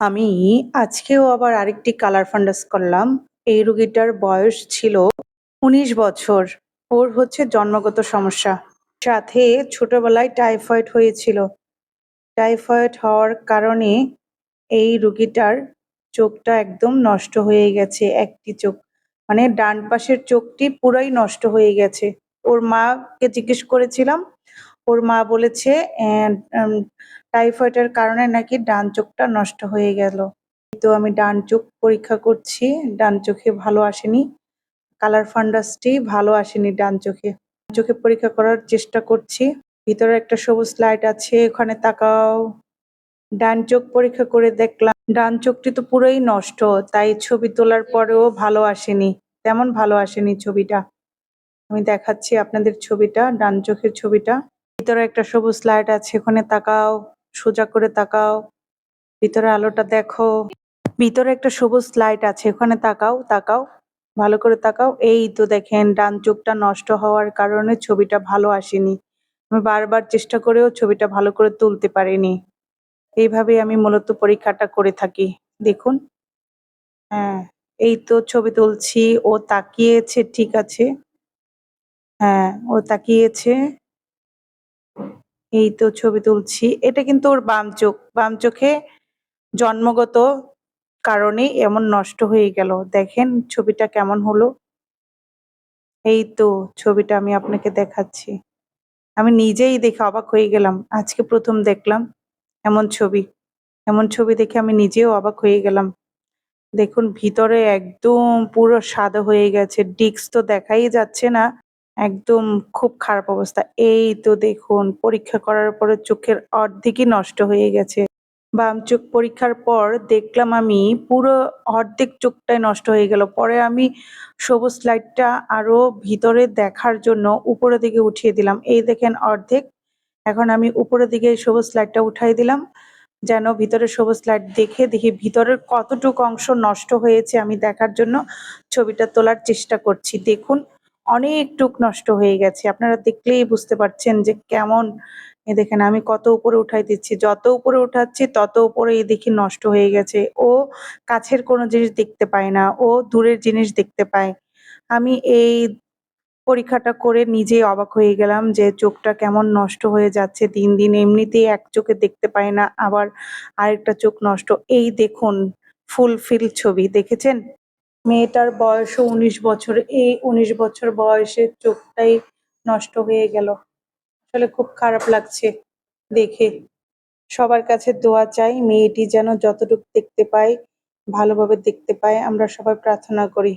আমি আজকেও আবার আরেকটি কালার ফান্ডাস করলাম। এই রুগীটার বয়স ছিল ১৯ বছর। ওর হচ্ছে জন্মগত সমস্যা। সাথে ছোটবেলায় টাইফয়েড হয়েছিল। টাইফয়েড হওয়ার কারণে এই রুগীটার চোখটা একদম নষ্ট হয়ে গেছে। একটি চোখ মানে ডান পাশের চোখটি পুরাই নষ্ট হয়ে গেছে। ওর মাকে জিজ্ঞেস করেছিলাম। ওর মা বলেছে টাইফয়েডের কারণে নাকি ডান চোখটা নষ্ট হয়ে গেল। তো আমি ডান চোখ পরীক্ষা করছি। ডান চোখে ভালো আসেনি। কালার ফান্ডাসটি ভালো আসেনি ডান চোখে। চোখে পরীক্ষা করার চেষ্টা করছি। ভিতরে একটা সবুজ লাইট আছে, ওখানে তাকাও। ডান চোখ পরীক্ষা করে দেখলাম ডান চোখটি তো পুরোই নষ্ট, তাই ছবি তোলার পরেও ভালো আসেনি, তেমন ভালো আসেনি ছবিটা। আমি দেখাচ্ছি আপনাদের ছবিটা, ডান চোখের ছবিটা। ভিতরে একটা সবুজ লাইট আছে, ওখানে তাকাও, সোজা করে তাকাও, ভিতরে আলোটা দেখো। ভিতরে একটা সবুজ লাইট আছে, ওখানে তাকাও, তাকাও, ভালো করে তাকাও। এই তো দেখেন ডান চোখটা নষ্ট হওয়ার কারণে ছবিটা ভালো আসেনি। আমি বারবার চেষ্টা করেও ছবিটা ভালো করে তুলতে পারিনি। এইভাবে আমি মূলত পরীক্ষাটা করে থাকি। দেখুন, হ্যাঁ, এই তো ছবি তুলছি। ও তাকিয়েছে, ঠিক আছে। হ্যাঁ, ও তাকিয়েছে। এই তো ছবি তুলছি। এটা কিন্তু ওর বাম চোখ। বাম চোখে জন্মগত কারণে এমন নষ্ট হয়ে গেল। দেখেন ছবিটা কেমন হলো। এই তো ছবিটা আমি আপনাকে দেখাচ্ছি। আমি নিজেই দেখে অবাক হয়ে গেলাম। আজকে ১ম দেখলাম এমন ছবি। এমন ছবি দেখে আমি নিজেও অবাক হয়ে গেলাম। দেখুন ভিতরে একদম পুরো সাদা হয়ে গেছে। ডিস্ক তো দেখাই যাচ্ছে না। একদম খুব খারাপ অবস্থা। এই তো দেখুন পরীক্ষা করার পরে চোখের অর্ধেকই নষ্ট হয়ে গেছে। বাম চোখ পরীক্ষার পর দেখলাম আমি পুরো অর্ধেক চোখটাই নষ্ট হয়ে গেল। পরে আমি সবুজ লাইটটা আরো ভিতরে দেখার জন্য উপরের দিকে উঠিয়ে দিলাম। এই দেখেন অর্ধেক। এখন আমি উপরের দিকে এই সবুজ লাইটটা উঠাই দিলাম, যেন ভিতরে সবুজ লাইট দেখে দেখি ভিতরের কতটুকু অংশ নষ্ট হয়েছে আমি দেখার জন্য ছবিটা তোলার চেষ্টা করছি। দেখুন অনেকটুক নষ্ট হয়ে গেছে। আপনারা দেখলেই বুঝতে পারছেন যে কেমন। এ দেখেন আমি কত উপরে উঠাই দিচ্ছি, যত উপরে উঠাচ্ছি তত উপরে এই দেখি নষ্ট হয়ে গেছে। ও কাছের কোনো জিনিস দেখতে পায় না, ও দূরের জিনিস দেখতে পায়। আমি এই পরীক্ষাটা করে নিজেই অবাক হয়ে গেলাম যে চোখটা কেমন নষ্ট হয়ে যাচ্ছে দিন দিন। এমনিতেই এক চোখে দেখতে পায় না, আবার আরেকটা চোখ নষ্ট। এই দেখুন ফুলফিল ছবি দেখেছেন। মেয়েটার বয়সও ১৯ বছর। এই ১৯ বছর বয়সে চোখটাই নষ্ট হয়ে গেল। আসলে খুব খারাপ লাগছে দেখে। সবার কাছে দোয়া চাই মেয়েটি যেন যতটুকু দেখতে পায় ভালোভাবে দেখতে পায়, আমরা সবাই প্রার্থনা করি।